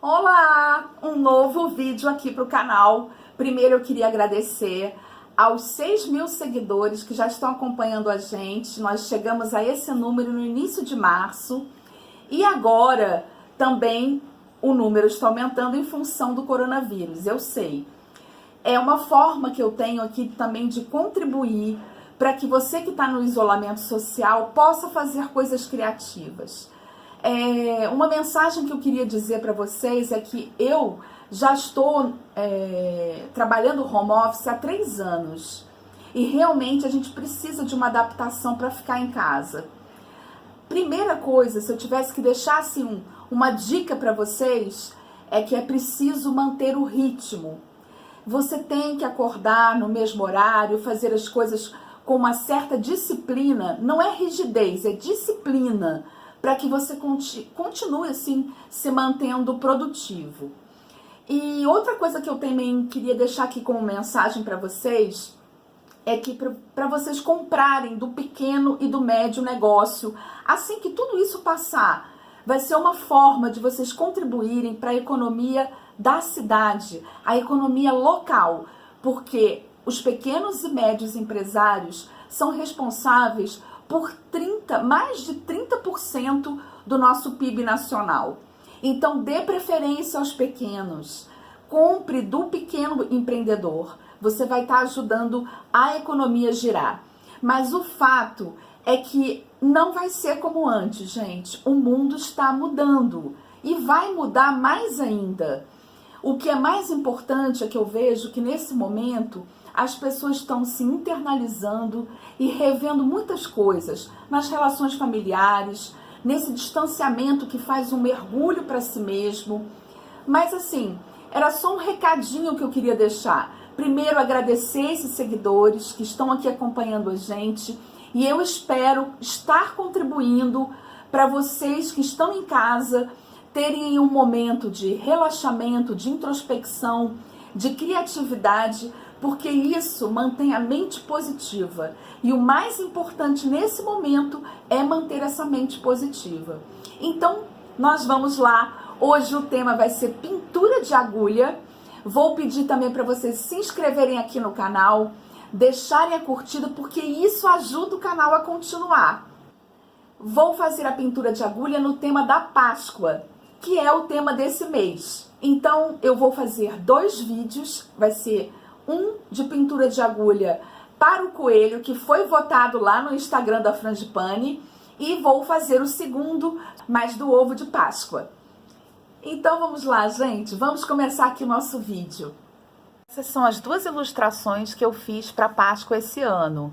Olá! Um novo vídeo aqui para o canal. Primeiro eu queria agradecer aos 6.000 seguidores que já estão acompanhando a gente. Nós chegamos a esse número no início de março e agora também o número está aumentando em função do coronavírus, eu sei. É uma forma que eu tenho aqui também de contribuir para que você que está no isolamento social possa fazer coisas criativas. Uma mensagem que eu queria dizer para vocês é que eu já estou trabalhando home office há 3 anos e realmente a gente precisa de uma adaptação para ficar em casa. Primeira coisa, se eu tivesse que deixar assim, uma dica para vocês, é que é preciso manter o ritmo. Você tem que acordar no mesmo horário, fazer as coisas com uma certa disciplina, não é rigidez, é disciplina, para que você continue assim se mantendo produtivo. E outra coisa que eu também queria deixar aqui como mensagem para vocês é que para vocês comprarem do pequeno e do médio negócio, assim que tudo isso passar, vai ser uma forma de vocês contribuírem para a economia da cidade, a economia local, porque os pequenos e médios empresários são responsáveis por mais de 30% do nosso PIB nacional. Então, dê preferência aos pequenos. Compre do pequeno empreendedor. Você vai estar ajudando a economia a girar. Mas o fato é que não vai ser como antes, gente. O mundo está mudando e vai mudar mais ainda. O que é mais importante é que eu vejo que nesse momento as pessoas estão se internalizando e revendo muitas coisas nas relações familiares, nesse distanciamento que faz um mergulho para si mesmo. Mas assim, era só um recadinho que eu queria deixar. Primeiro, agradecer esses seguidores que estão aqui acompanhando a gente e eu espero estar contribuindo para vocês que estão em casa terem um momento de relaxamento, de introspecção, de criatividade, porque isso mantém a mente positiva. E o mais importante nesse momento é manter essa mente positiva. Então, nós vamos lá. Hoje o tema vai ser pintura de agulha. Vou pedir também para vocês se inscreverem aqui no canal, deixarem a curtida, porque isso ajuda o canal a continuar. Vou fazer a pintura de agulha no tema da Páscoa, que é o tema desse mês. Então, eu vou fazer 2 vídeos, vai ser um de pintura de agulha para o coelho, que foi votado lá no Instagram da Frangipane, e vou fazer o segundo, mais do ovo de Páscoa. Então vamos lá, gente, vamos começar aqui o nosso vídeo. Essas são as 2 ilustrações que eu fiz para Páscoa esse ano.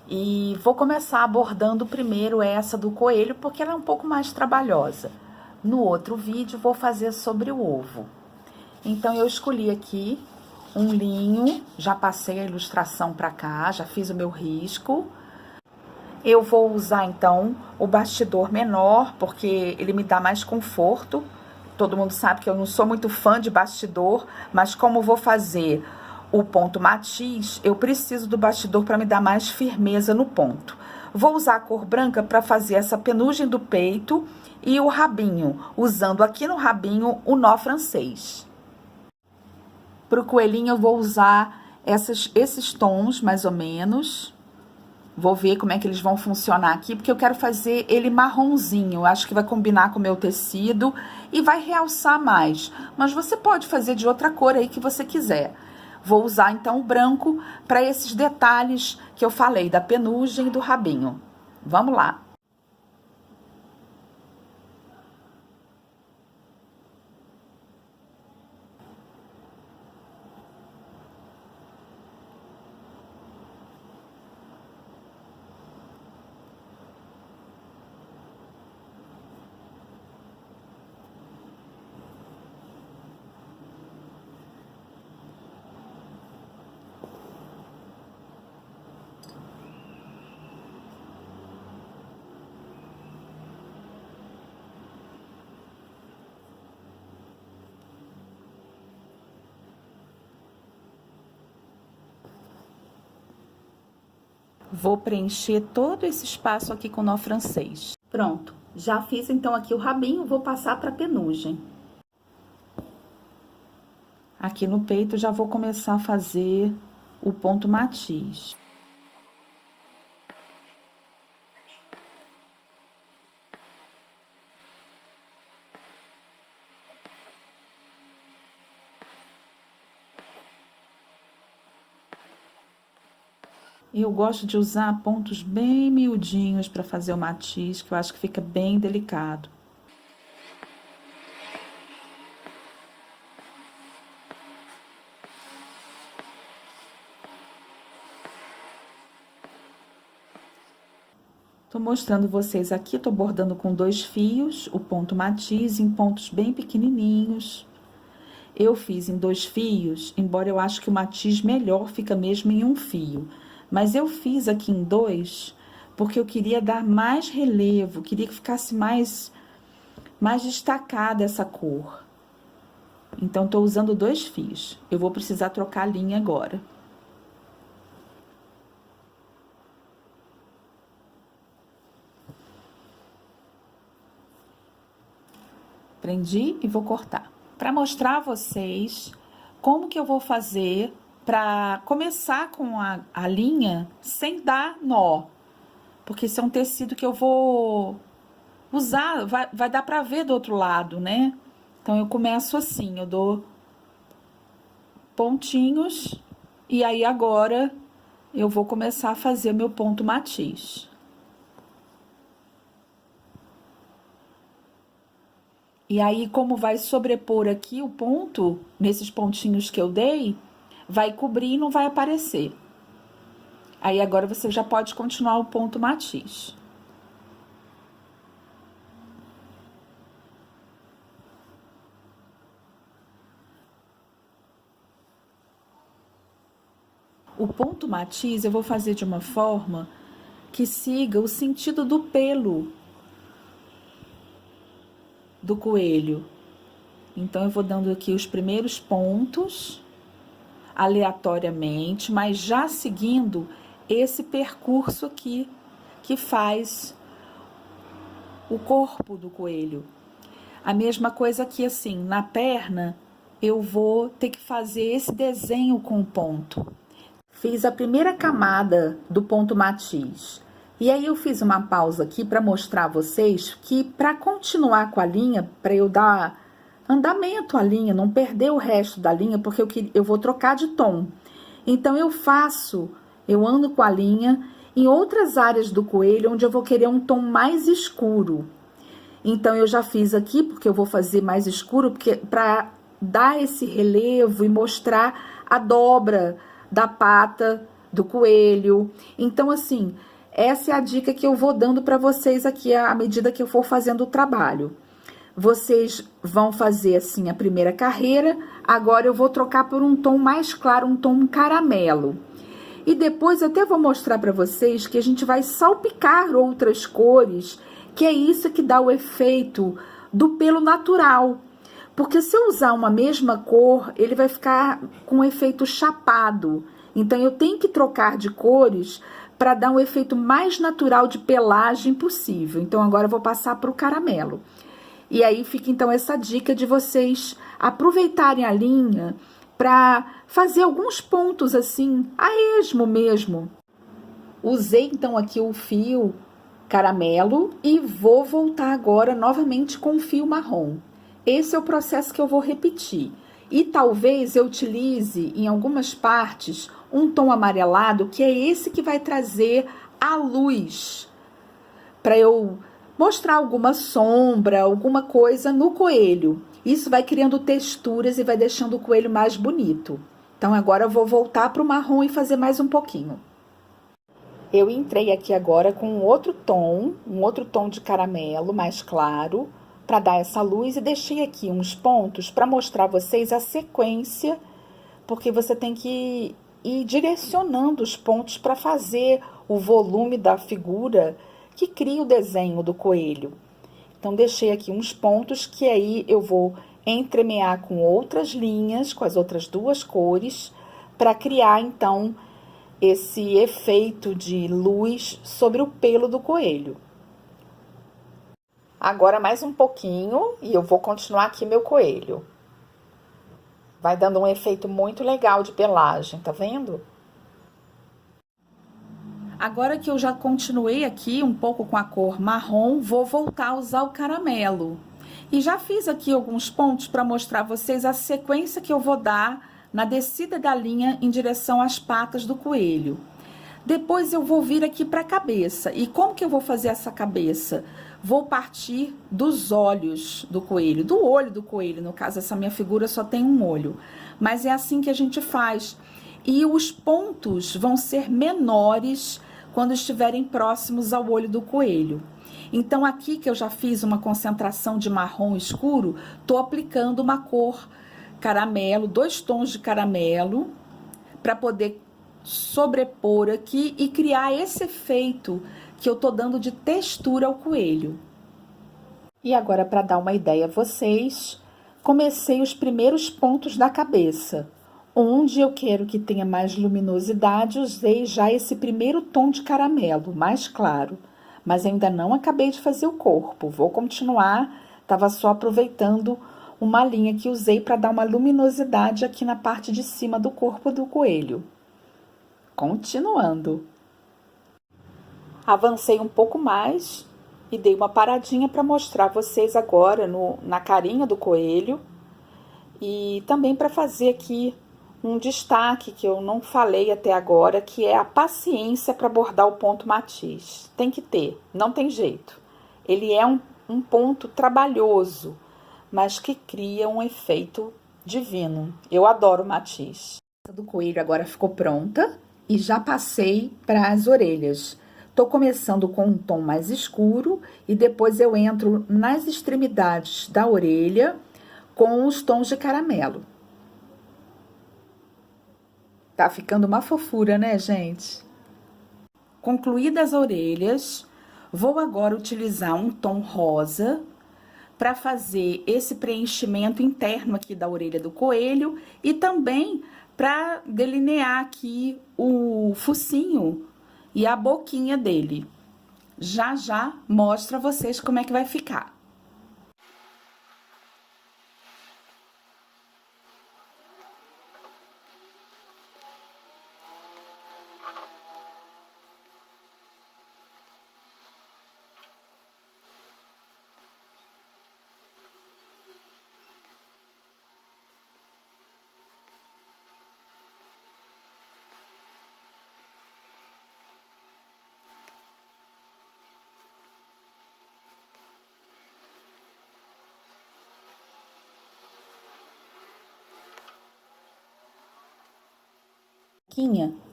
E vou começar abordando primeiro essa do coelho, porque ela é um pouco mais trabalhosa. No outro vídeo vou fazer sobre o ovo. Então eu escolhi aqui um linho, já passei a ilustração para cá, já fiz o meu risco. Eu vou usar então o bastidor menor, porque ele me dá mais conforto. Todo mundo sabe que eu não sou muito fã de bastidor, mas como vou fazer o ponto matiz, eu preciso do bastidor para me dar mais firmeza no ponto. Vou usar a cor branca para fazer essa penugem do peito e o rabinho, usando aqui no rabinho o nó francês. Para o coelhinho eu vou usar esses tons, mais ou menos. Vou ver como é que eles vão funcionar aqui, porque eu quero fazer ele marronzinho. Eu acho que vai combinar com o meu tecido e vai realçar mais. Mas você pode fazer de outra cor aí que você quiser. Vou usar então o branco para esses detalhes que eu falei, da penugem e do rabinho. Vamos lá. Vou preencher todo esse espaço aqui com nó francês. Pronto, já fiz então aqui o rabinho, vou passar para a penugem. Aqui no peito, já vou começar a fazer o ponto matiz. Eu gosto de usar pontos bem miudinhos para fazer o matiz, que eu acho que fica bem delicado. Tô mostrando vocês aqui, tô bordando com 2 fios, o ponto matiz em pontos bem pequenininhos. Eu fiz em 2 fios, embora eu acho que o matiz melhor fica mesmo em 1 fio. Mas eu fiz aqui em 2, porque eu queria dar mais relevo, queria que ficasse mais destacada essa cor. Então, tô usando 2 fios. Eu vou precisar trocar a linha agora. Prendi e vou cortar. Para mostrar a vocês como que eu vou fazer para começar com a linha sem dar nó. Porque esse é um tecido que eu vou usar, vai dar para ver do outro lado, né? Então, eu começo assim, eu dou pontinhos e aí agora eu vou começar a fazer meu ponto matiz. E aí, como vai sobrepor aqui o ponto, nesses pontinhos que eu dei, vai cobrir e não vai aparecer. Aí, agora você já pode continuar o ponto matiz. O ponto matiz eu vou fazer de uma forma que siga o sentido do pelo do coelho. Então, eu vou dando aqui os primeiros pontos, aleatoriamente, mas já seguindo esse percurso aqui, que faz o corpo do coelho. A mesma coisa aqui, assim, na perna, eu vou ter que fazer esse desenho com ponto. Fiz a primeira camada do ponto matiz. E aí eu fiz uma pausa aqui para mostrar a vocês que para continuar com a linha, para eu dar andamento à linha, não perder o resto da linha, porque eu vou trocar de tom. Então eu ando com a linha em outras áreas do coelho onde eu vou querer um tom mais escuro. Então eu já fiz aqui, porque eu vou fazer mais escuro, porque para dar esse relevo e mostrar a dobra da pata do coelho. Então, assim, essa é a dica que eu vou dando para vocês aqui à medida que eu for fazendo o trabalho. Vocês vão fazer assim a primeira carreira, agora eu vou trocar por um tom mais claro, um tom caramelo. E depois eu até vou mostrar para vocês que a gente vai salpicar outras cores, que é isso que dá o efeito do pelo natural. Porque se eu usar uma mesma cor, ele vai ficar com um efeito chapado. Então, eu tenho que trocar de cores para dar um efeito mais natural de pelagem possível. Então, agora eu vou passar para o caramelo. E aí fica, então, essa dica de vocês aproveitarem a linha para fazer alguns pontos, assim, a esmo mesmo. Usei, então, aqui o fio caramelo e vou voltar agora novamente com o fio marrom. Esse é o processo que eu vou repetir. E talvez eu utilize em algumas partes um tom amarelado, que é esse que vai trazer a luz, para eu mostrar alguma sombra, alguma coisa no coelho. Isso vai criando texturas e vai deixando o coelho mais bonito. Então, agora eu vou voltar para o marrom e fazer mais um pouquinho. Eu entrei aqui agora com um outro tom de caramelo mais claro, para dar essa luz, e deixei aqui uns pontos para mostrar a vocês a sequência, porque você tem que ir direcionando os pontos para fazer o volume da figura que cria o desenho do coelho. Então, deixei aqui uns pontos que aí eu vou entremear com outras linhas, com as outras 2 cores, para criar, então, esse efeito de luz sobre o pelo do coelho. Agora mais um pouquinho e eu vou continuar aqui meu coelho. Vai dando um efeito muito legal de pelagem, tá vendo? Agora que eu já continuei aqui um pouco com a cor marrom, vou voltar a usar o caramelo. E já fiz aqui alguns pontos para mostrar a vocês a sequência que eu vou dar na descida da linha em direção às patas do coelho. Depois eu vou vir aqui para a cabeça. E como que eu vou fazer essa cabeça? Vou partir dos olhos do coelho, do olho do coelho. No caso, essa minha figura só tem um olho. Mas é assim que a gente faz. E os pontos vão ser menores quando estiverem próximos ao olho do coelho. Então, aqui que eu já fiz uma concentração de marrom escuro, tô aplicando uma cor caramelo, 2 tons de caramelo, para poder sobrepor aqui e criar esse efeito que eu tô dando de textura ao coelho. E agora, para dar uma ideia a vocês, comecei os primeiros pontos da cabeça. Onde eu quero que tenha mais luminosidade, usei já esse primeiro tom de caramelo, mais claro. Mas ainda não acabei de fazer o corpo, vou continuar, estava só aproveitando uma linha que usei para dar uma luminosidade aqui na parte de cima do corpo do coelho. Continuando. Avancei um pouco mais e dei uma paradinha para mostrar a vocês agora na carinha do coelho e também para fazer aqui um destaque que eu não falei até agora, que é a paciência para bordar o ponto matiz. Tem que ter, não tem jeito. Ele é um ponto trabalhoso, mas que cria um efeito divino. Eu adoro o matiz. A do coelho agora ficou pronta e já passei para as orelhas. Tô começando com um tom mais escuro e depois eu entro nas extremidades da orelha com os tons de caramelo. Tá ficando uma fofura, né, gente? Concluídas as orelhas, vou agora utilizar um tom rosa para fazer esse preenchimento interno aqui da orelha do coelho e também para delinear aqui o focinho e a boquinha dele. Já já mostro a vocês como é que vai ficar.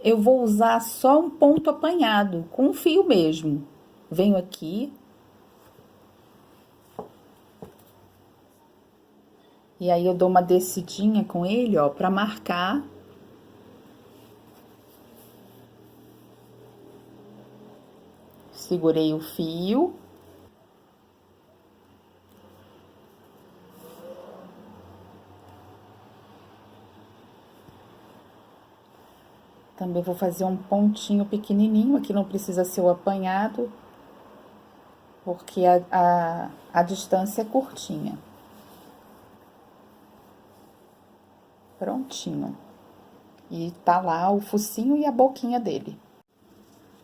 Eu vou usar só um ponto apanhado, com um fio mesmo. Venho aqui. E aí, eu dou uma descidinha com ele, ó, pra marcar. Segurei o fio. Também vou fazer um pontinho pequenininho, aqui não precisa ser o apanhado, porque a distância é curtinha. Prontinho. E tá lá o focinho e a boquinha dele.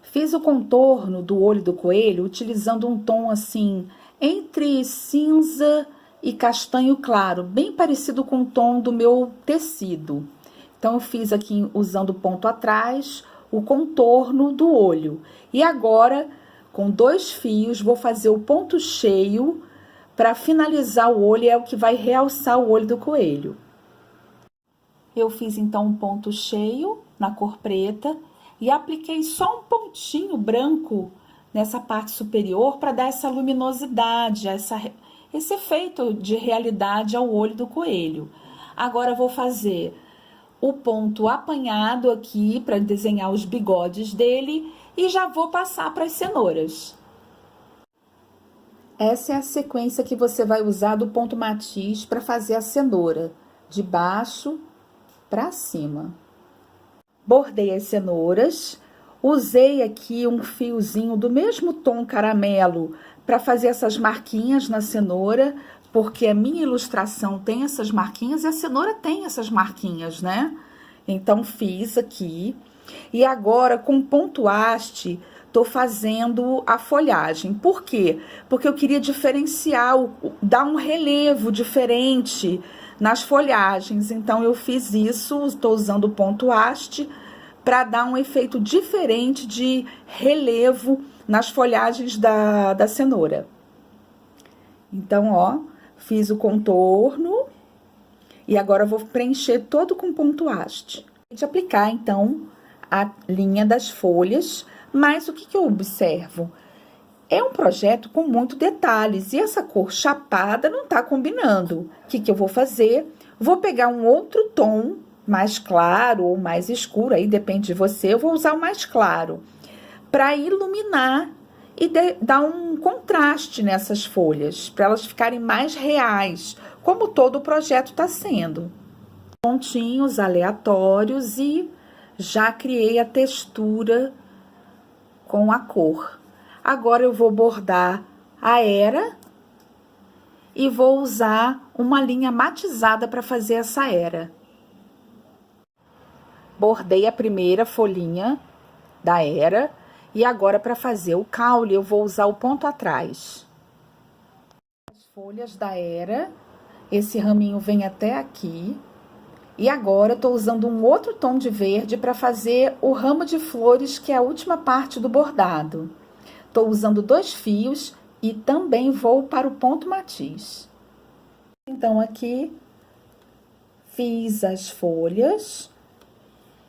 Fiz o contorno do olho do coelho utilizando um tom assim, entre cinza e castanho claro, bem parecido com o tom do meu tecido. Então, eu fiz aqui, usando o ponto atrás, o contorno do olho. E agora, com 2 fios, vou fazer o ponto cheio para finalizar o olho, é o que vai realçar o olho do coelho. Eu fiz, então, um ponto cheio na cor preta e apliquei só um pontinho branco nessa parte superior para dar essa luminosidade, esse efeito de realidade ao olho do coelho. Agora, eu vou fazer o ponto apanhado aqui para desenhar os bigodes dele e já vou passar para as cenouras. Essa é a sequência que você vai usar do ponto matiz para fazer a cenoura, de baixo para cima. Bordei as cenouras, usei aqui um fiozinho do mesmo tom caramelo para fazer essas marquinhas na cenoura. porque a minha ilustração tem essas marquinhas e a cenoura tem essas marquinhas, né? Então, fiz aqui. E agora, com ponto haste, tô fazendo a folhagem. Por quê? Porque eu queria diferenciar, dar um relevo diferente nas folhagens. Então, eu fiz isso, estou usando o ponto haste para dar um efeito diferente de relevo nas folhagens da cenoura. Então, ó, fiz o contorno e agora eu vou preencher todo com ponto haste. De aplicar, então, a linha das folhas, mas o que eu observo? É um projeto com muitos detalhes e essa cor chapada não tá combinando. O que eu vou fazer? Vou pegar um outro tom, mais claro ou mais escuro, aí depende de você, eu vou usar o mais claro, para iluminar e dar um contraste nessas folhas, para elas ficarem mais reais, como todo o projeto está sendo. Pontinhos aleatórios e já criei a textura com a cor. Agora eu vou bordar a era e vou usar uma linha matizada para fazer essa era. Bordei a primeira folhinha da era e agora para fazer o caule eu vou usar o ponto atrás. As folhas da era, esse raminho vem até aqui. E agora eu tô usando um outro tom de verde para fazer o ramo de flores, que é a última parte do bordado. Tô usando 2 fios e também vou para o ponto matiz. Então, aqui, fiz as folhas.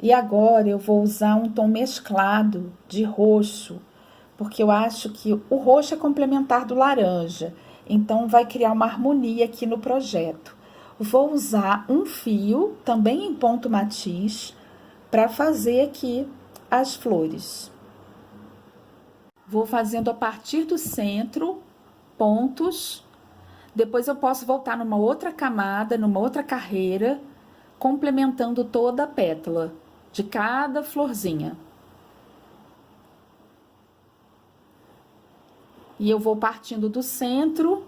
E agora eu vou usar um tom mesclado de roxo, porque eu acho que o roxo é complementar do laranja. Então, vai criar uma harmonia aqui no projeto. Vou usar um fio, também em ponto matiz, para fazer aqui as flores. Vou fazendo a partir do centro, pontos. Depois eu posso voltar numa outra camada, numa outra carreira, complementando toda a pétala de cada florzinha. E eu vou partindo do centro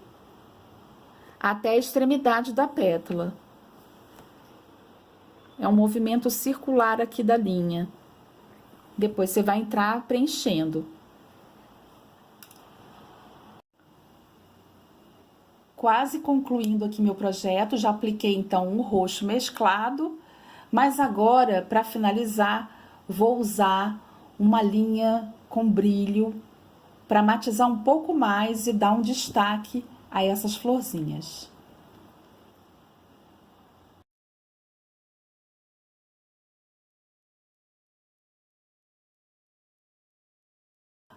até a extremidade da pétala. É um movimento circular aqui da linha. Depois você vai entrar preenchendo. Quase concluindo aqui meu projeto, já apliquei então um roxo mesclado, mas agora, para finalizar, vou usar uma linha com brilho para matizar um pouco mais e dar um destaque a essas florzinhas.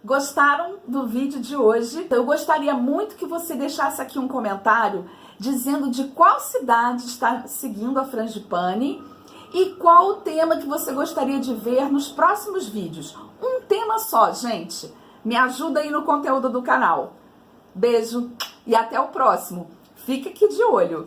Gostaram do vídeo de hoje? Eu gostaria muito que você deixasse aqui um comentário dizendo de qual cidade está seguindo a Frangipane e qual o tema que você gostaria de ver nos próximos vídeos. Um tema só, gente. Me ajuda aí no conteúdo do canal. Beijo e até o próximo. Fique aqui de olho.